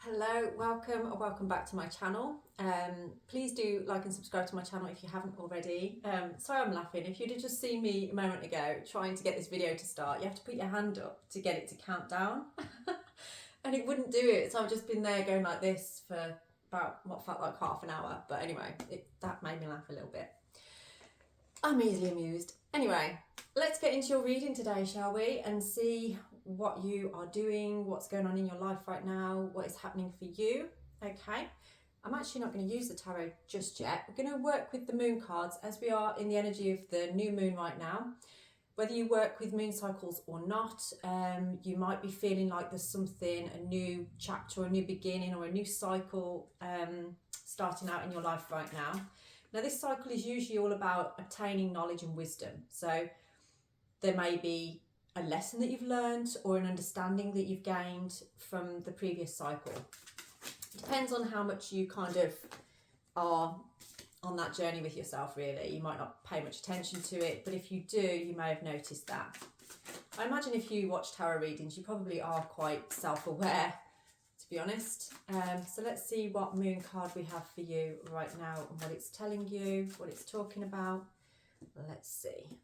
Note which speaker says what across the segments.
Speaker 1: Hello, welcome or welcome back to my channel. Please do like and subscribe to my channel if you haven't already. Sorry I'm laughing. If you'd have just seen me a moment ago trying to get this video to start, you have to put your hand up to get it to count down. And it wouldn't do it, so I've just been there going like this for about what felt like half an hour. But anyway, that made me laugh a little bit. I'm easily amused. Anyway, let's get into your reading today, shall we? And see what you are doing, what's going on in your life right now, what is happening for you. Okay, I'm actually not going to use the tarot just yet. We're going to work with the moon cards as we are in the energy of the new moon right now. Whether you work with moon cycles or not, you might be feeling like there's something, a new chapter or a new beginning or a new cycle starting out in your life right now. Now this cycle is usually all about obtaining knowledge and wisdom. So there may be a lesson that you've learned or an understanding that you've gained from the previous cycle. It depends on how much you kind of are on that journey with yourself, really. You might not pay much attention to it, but if you do, you may have noticed that. I imagine if you watch tarot readings, you probably are quite self-aware, to be honest. So let's see what moon card we have for you right now and what it's telling you, what it's talking about. Let's see.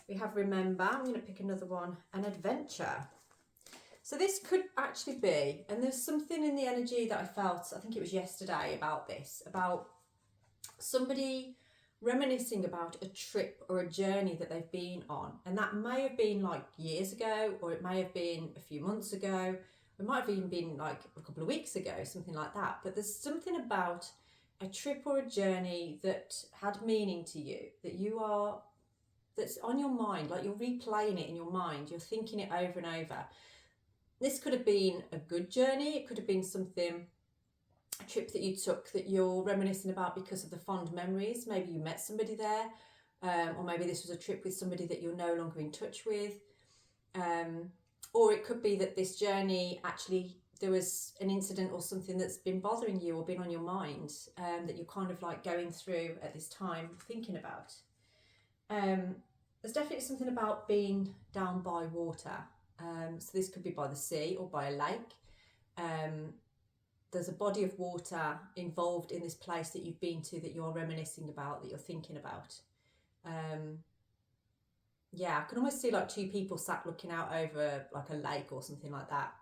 Speaker 1: We have remember. I'm going to pick another one, an adventure. So this could actually be, and there's something in the energy that I felt, I think it was yesterday, about this, about somebody reminiscing about a trip or a journey that they've been on. And that may have been like years ago, or it may have been a few months ago. It might have even been like a couple of weeks ago, something like that. But there's something about a trip or a journey that had meaning to you, that's on your mind, like you're replaying it in your mind, you're thinking it over and over. This could have been a good journey, it could have been something, a trip that you took that you're reminiscing about because of the fond memories. Maybe you met somebody there, or maybe this was a trip with somebody that you're no longer in touch with. Or it could be that this journey, actually, there was an incident or something that's been bothering you or been on your mind that you're kind of like going through at this time, thinking about. There's definitely something about being down by water. So this could be by the sea or by a lake. There's a body of water involved in this place that you've been to, that you're reminiscing about, that you're thinking about. Yeah, I can almost see like two people sat looking out over like a lake or something like that.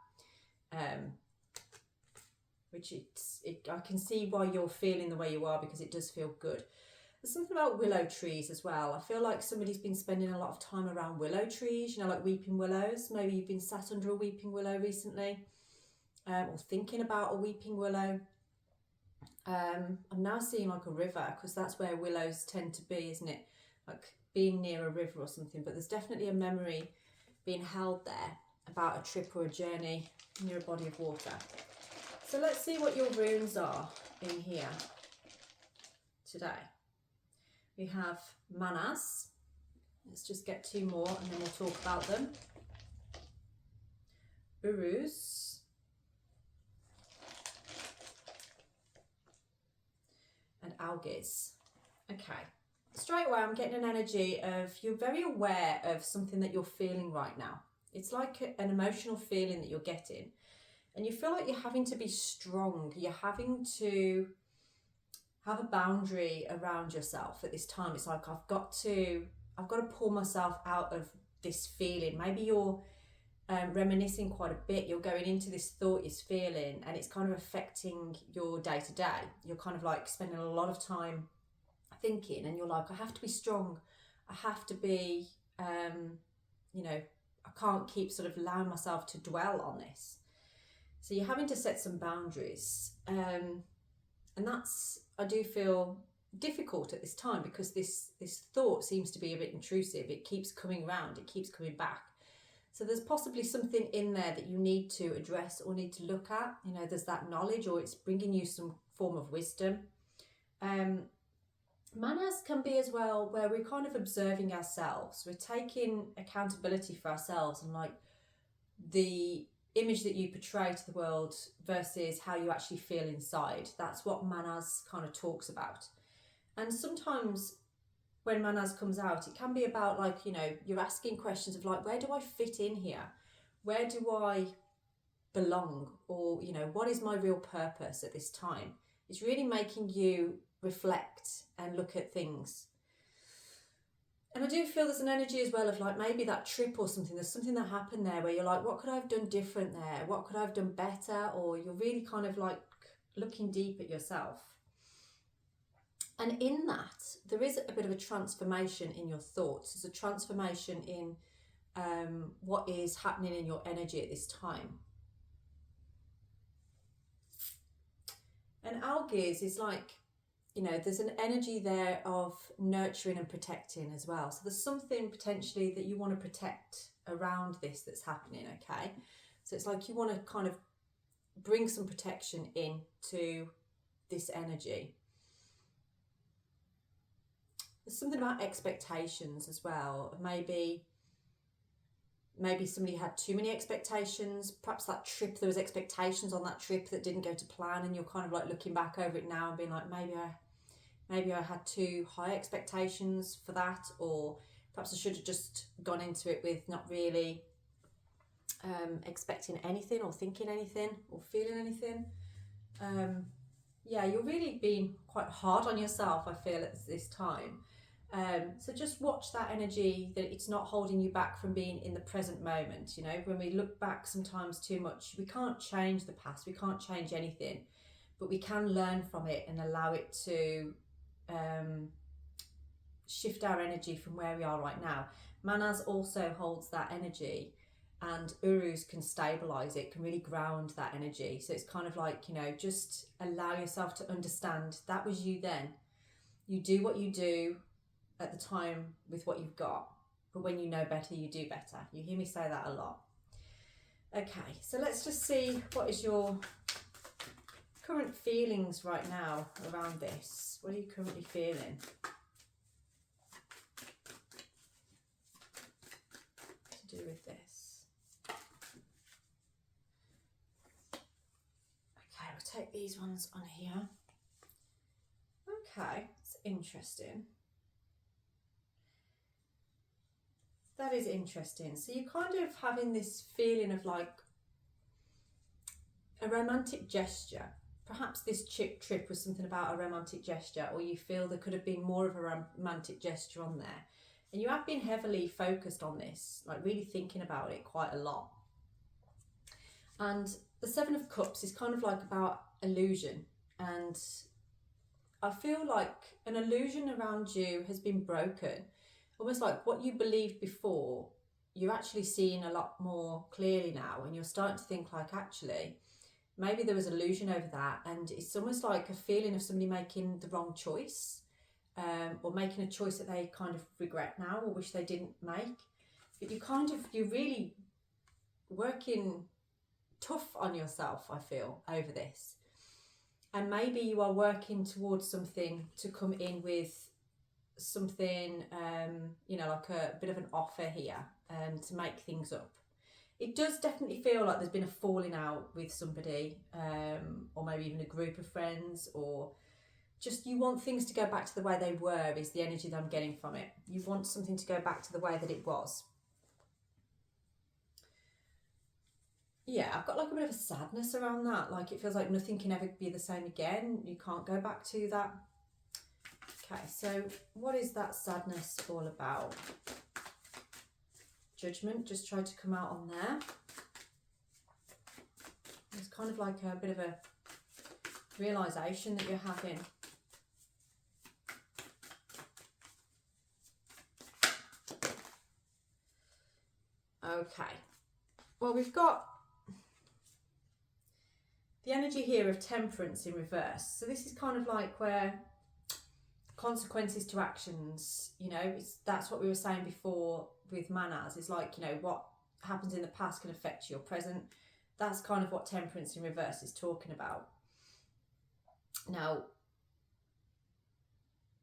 Speaker 1: Which I can see why you're feeling the way you are, because it does feel good. There's something about willow trees as well. I feel like somebody's been spending a lot of time around willow trees, you know, like weeping willows. Maybe you've been sat under a weeping willow recently, or thinking about a weeping willow. I'm now seeing like a river, because that's where willows tend to be, isn't it? Like being near a river or something. But there's definitely a memory being held there about a trip or a journey near a body of water. So let's see what your runes are in here today. We have manas. Let's just get two more and then we'll talk about them. Urus. And algis. Okay. Straight away I'm getting an energy of you're very aware of something that you're feeling right now. It's like an emotional feeling that you're getting. And you feel like you're having to be strong. You're having to have a boundary around yourself at this time. It's like I've got to pull myself out of this feeling. Maybe you're reminiscing quite a bit. You're going into this thought you're feeling, and it's kind of affecting your day to day. You're kind of like spending a lot of time thinking, and you're like, I have to be strong. I have to be, you know, I can't keep sort of allowing myself to dwell on this. So you're having to set some boundaries. And that's, I do feel, difficult at this time, because this thought seems to be a bit intrusive. It keeps coming round, it keeps coming back. So there's possibly something in there that you need to address or need to look at. You know, there's that knowledge, or it's bringing you some form of wisdom. Manas can be as well where we're kind of observing ourselves. We're taking accountability for ourselves, and like the image that you portray to the world versus how you actually feel inside. That's what manas kind of talks about. And sometimes when manas comes out, it can be about like, you know, you're asking questions of like, where do I fit in here? Where do I belong, or, you know, what is my real purpose at this time? It's really making you reflect and look at things. And I do feel there's an energy as well of like maybe that trip or something, there's something that happened there where you're like, what could I have done different there? What could I have done better? Or you're really kind of like looking deep at yourself. And in that, there is a bit of a transformation in your thoughts. There's a transformation in what is happening in your energy at this time. And algaes is like, you know, there's an energy there of nurturing and protecting as well. So there's something potentially that you want to protect around this that's happening, okay? So it's like you want to kind of bring some protection into this energy. There's something about expectations as well. Maybe somebody had too many expectations. Perhaps that trip, there was expectations on that trip that didn't go to plan, and you're kind of like looking back over it now and being like, maybe I had too high expectations for that, or perhaps I should have just gone into it with not really expecting anything or thinking anything or feeling anything. Yeah, you're really being quite hard on yourself, I feel, at this time. So just watch that energy, that it's not holding you back from being in the present moment. You know, when we look back sometimes too much, we can't change the past, we can't change anything, but we can learn from it and allow it to shift our energy from where we are right now. Manas also holds that energy, and Urus can stabilize it, can really ground that energy. So it's kind of like, you know, just allow yourself to understand that was you then. You do what you do at the time with what you've got, but when you know better, you do better. You hear me say that a lot. Okay, so let's just see what is your current feelings right now around this. What are you currently feeling? To do with this. Okay, we'll take these ones on here. Okay, it's interesting. That is interesting. So you're kind of having this feeling of like a romantic gesture. Perhaps this trip was something about a romantic gesture, or you feel there could have been more of a romantic gesture on there. And you have been heavily focused on this, like really thinking about it quite a lot. And the Seven of Cups is kind of like about illusion. And I feel like an illusion around you has been broken. Almost like what you believed before, you're actually seeing a lot more clearly now, and you're starting to think like, actually, maybe there was illusion over that, and it's almost like a feeling of somebody making the wrong choice, or making a choice that they kind of regret now or wish they didn't make. But you're really working tough on yourself, I feel, over this. And maybe you are working towards something to come in with something, you know, like a bit of an offer here, to make things up. It does definitely feel like there's been a falling out with somebody, or maybe even a group of friends, or just you want things to go back to the way they were, is the energy that I'm getting from it. You want something to go back to the way that it was. Yeah, I've got like a bit of a sadness around that. Like it feels like nothing can ever be the same again. You can't go back to that. Okay, so what is that sadness all about? Judgment just tried to come out on there. It's kind of like a bit of a realisation that you're having. Okay, well, we've got the energy here of Temperance in reverse. So this is kind of like where consequences to actions, you know, that's what we were saying before with Manas. It's like, you know, what happens in the past can affect your present. That's kind of what Temperance in reverse is talking about. Now,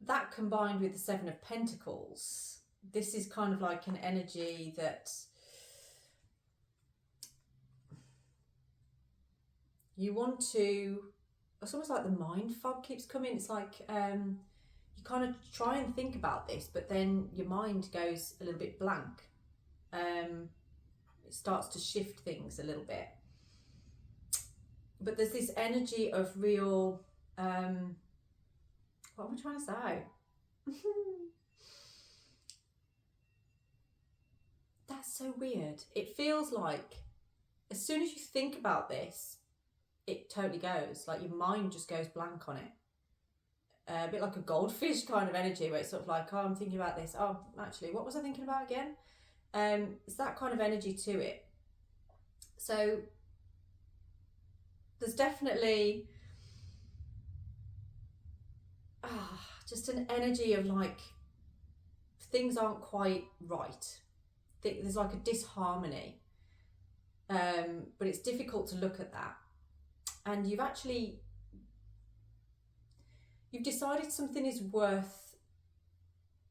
Speaker 1: that combined with the Seven of Pentacles, this is kind of like an energy that you want to, it's almost like the mind fog keeps coming. It's like you kind of try and think about this, but then your mind goes a little bit blank. It starts to shift things a little bit. but there's this energy of real, what am I trying to say? That's so weird. It feels like as soon as you think about this, it totally goes, like your mind just goes blank on it. A bit like a goldfish kind of energy where it's sort of like, oh, I'm thinking about this. Oh, actually, what was I thinking about again? It's that kind of energy to it. So there's definitely just an energy of like things aren't quite right. There's like a disharmony, but it's difficult to look at that. And you've decided something is worth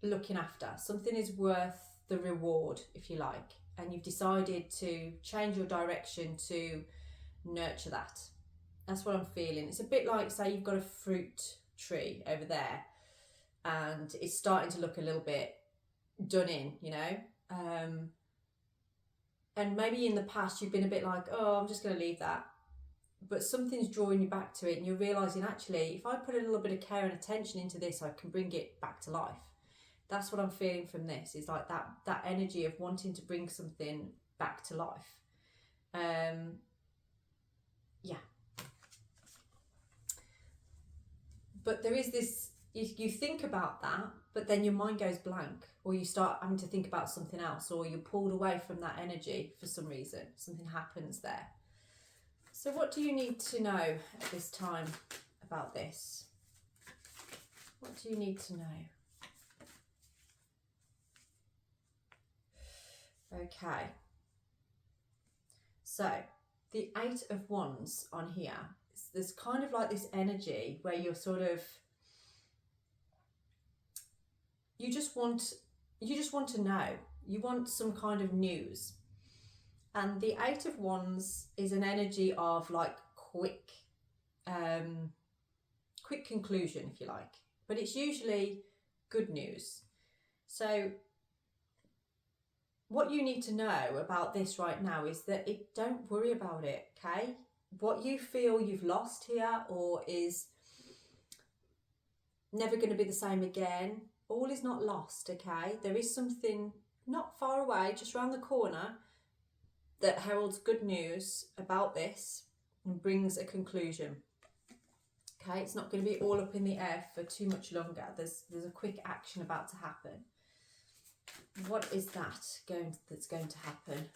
Speaker 1: looking after, something is worth the reward, if you like, and you've decided to change your direction to nurture that. That's what I'm feeling. It's a bit like, say you've got a fruit tree over there and it's starting to look a little bit done in, you know, and maybe in the past you've been a bit like, oh, I'm just going to leave that, but something's drawing you back to it and you're realising, actually, if I put a little bit of care and attention into this, I can bring it back to life. That's what I'm feeling from this, is like that energy of wanting to bring something back to life. Yeah. But there is this, you think about that, but then your mind goes blank, or you start having to think about something else, or you're pulled away from that energy for some reason. Something happens there. So what do you need to know at this time about this? What do you need to know? Okay. So the 8 of Wands on here, there's kind of like this energy where you're sort of, you just want to know, you want some kind of news. And the 8 of Wands is an energy of like quick conclusion, if you like, but it's usually good news. So what you need to know about this right now is that don't worry about it, okay? What you feel you've lost here or is never going to be the same again, all is not lost, okay? There is something not far away, just around the corner, that heralds good news about this and brings a conclusion. Okay, it's not going to be all up in the air for too much longer. There's a quick action about to happen. What is that's going to happen?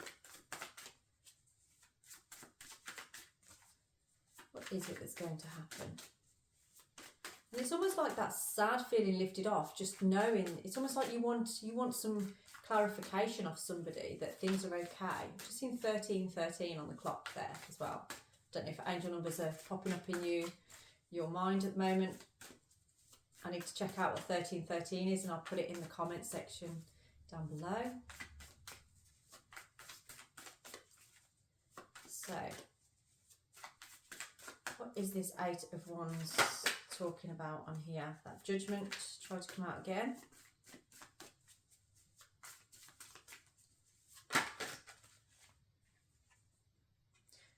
Speaker 1: What is it that's going to happen? And it's almost like that sad feeling lifted off, just knowing. It's almost like you want some clarification off somebody that things are okay. I've just seen 1313 on the clock there as well. Don't know if angel numbers are popping up in your mind at the moment. I need to check out what 1313 is, and I'll put it in the comment section down below. So, what is this 8 of Wands talking about on here? That Judgment tried to come out again.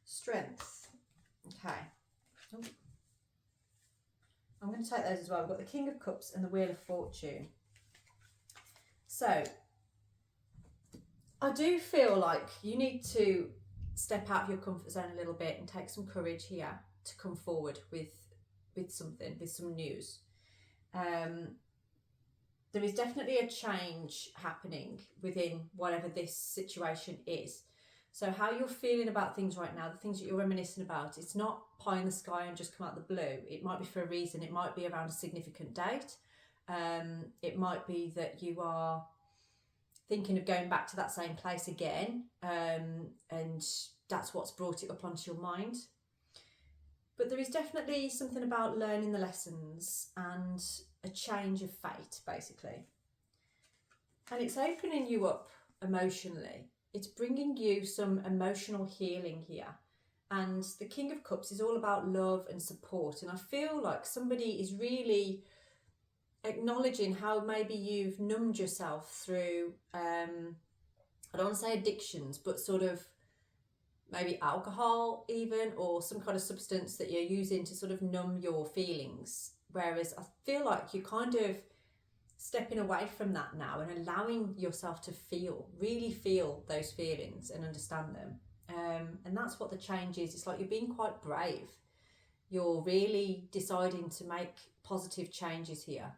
Speaker 1: Strength. Okay. Oh. I'm going to take those as well. We've got the King of Cups and the Wheel of Fortune. So, I do feel like you need to step out of your comfort zone a little bit and take some courage here to come forward with something, with some news. There is definitely a change happening within whatever this situation is. So how you're feeling about things right now, the things that you're reminiscing about, it's not pie in the sky and just come out the blue. It might be for a reason. It might be around a significant date. It might be that you are thinking of going back to that same place again, and that's what's brought it up onto your mind. But there is definitely something about learning the lessons and a change of fate, basically. And it's opening you up emotionally. It's bringing you some emotional healing here. And the King of Cups is all about love and support. And I feel like somebody is really acknowledging how maybe you've numbed yourself through, I don't want to say addictions, but sort of maybe alcohol even, or some kind of substance that you're using to sort of numb your feelings. Whereas I feel like you're kind of stepping away from that now and allowing yourself to really feel those feelings and understand them. And that's what the change is. It's like you're being quite brave. You're really deciding to make positive changes here.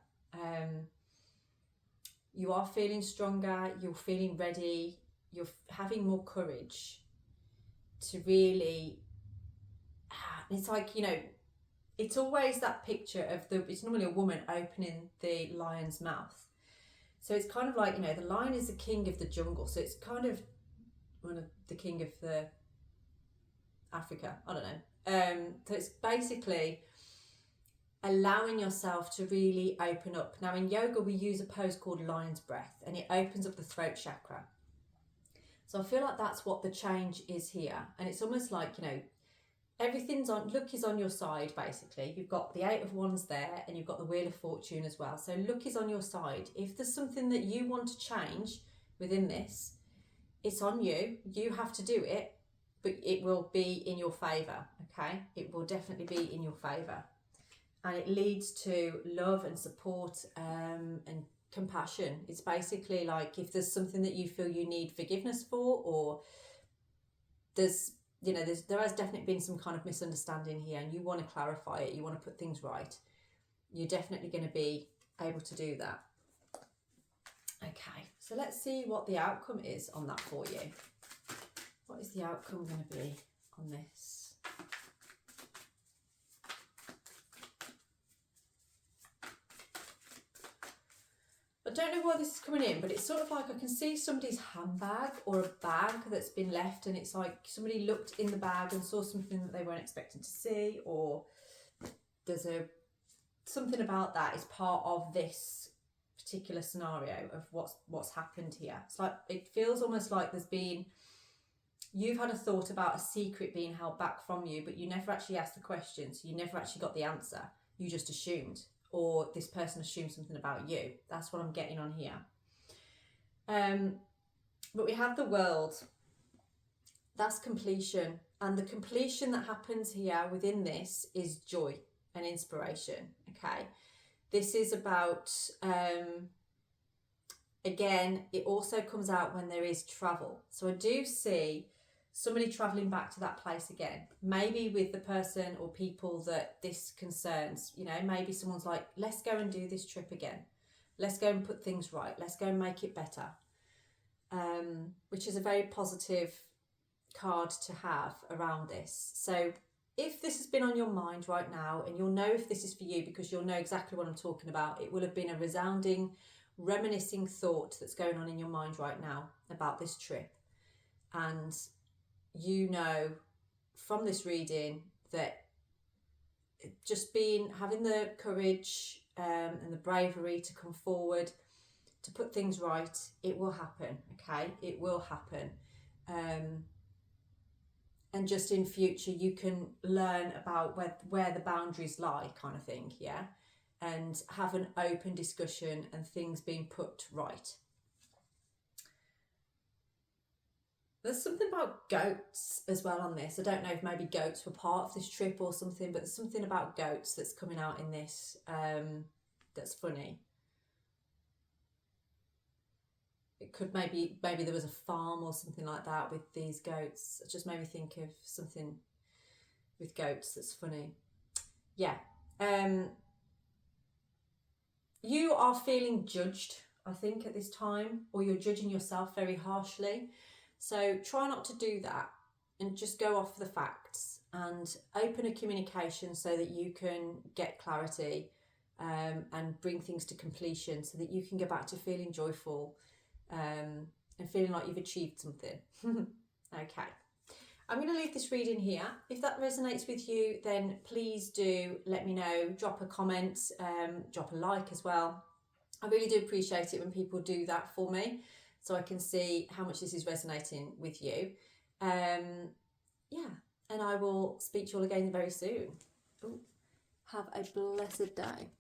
Speaker 1: You are feeling stronger, you're feeling ready, you're having more courage to really, it's like, you know, it's always that picture of it's normally a woman opening the lion's mouth. So it's kind of like, you know, the lion is the king of the jungle. So it's kind of one of the king of the Africa, I don't know. So it's basically allowing yourself to really open up. Now in yoga, we use a pose called lion's breath, and it opens up the throat chakra. So I feel like that's what the change is here. And it's almost like, you know, everything's on, luck is on your side, basically. You've got the 8 of Wands there, and you've got the Wheel of Fortune as well. So luck is on your side. If there's something that you want to change within this, it's on you. You have to do it, but it will be in your favour, okay? It will definitely be in your favour. And it leads to love and support and compassion. It's basically like if there's something that you feel you need forgiveness for, or there's, you know, there has definitely been some kind of misunderstanding here and you want to clarify it, you want to put things right, you're definitely going to be able to do that. Okay, so let's see what the outcome is on that for you. What is the outcome going to be on this? I don't know why this is coming in, but it's sort of like I can see somebody's handbag or a bag that's been left, and it's like somebody looked in the bag and saw something that they weren't expecting to see, or there's something about that is part of this particular scenario of what's happened here. It's like it feels almost like you've had a thought about a secret being held back from you, but you never actually asked the question, so you never actually got the answer. You just assumed, or this person assumed something about you. That's what I'm getting on here. But we have the World. That's completion. And the completion that happens here within this is joy and inspiration, okay? This is about, again, it also comes out when there is travel. So I do see somebody travelling back to that place again, maybe with the person or people that this concerns. You know, maybe someone's like, let's go and do this trip again. Let's go and put things right. Let's go and make it better. Which is a very positive card to have around this. So if this has been on your mind right now, and you'll know if this is for you because you'll know exactly what I'm talking about, it will have been a resounding, reminiscing thought that's going on in your mind right now about this trip. And you know from this reading that just having the courage and the bravery to come forward, to put things right, it will happen, okay? It will happen. And just in future, you can learn about where the boundaries lie, kind of thing, yeah? And have an open discussion and things being put right. There's something about goats as well on this. I don't know if maybe goats were part of this trip or something, but there's something about goats that's coming out in this that's funny. It could maybe there was a farm or something like that with these goats. It just made me think of something with goats that's funny. Yeah. You are feeling judged, I think, at this time, or you're judging yourself very harshly. So try not to do that and just go off the facts and open a communication so that you can get clarity and bring things to completion so that you can go back to feeling joyful and feeling like you've achieved something. Okay. I'm going to leave this reading here. If that resonates with you, then please do let me know. Drop a comment, drop a like as well. I really do appreciate it when people do that for me, so I can see how much this is resonating with you. Yeah, and I will speak to you all again very soon. Ooh, have a blessed day.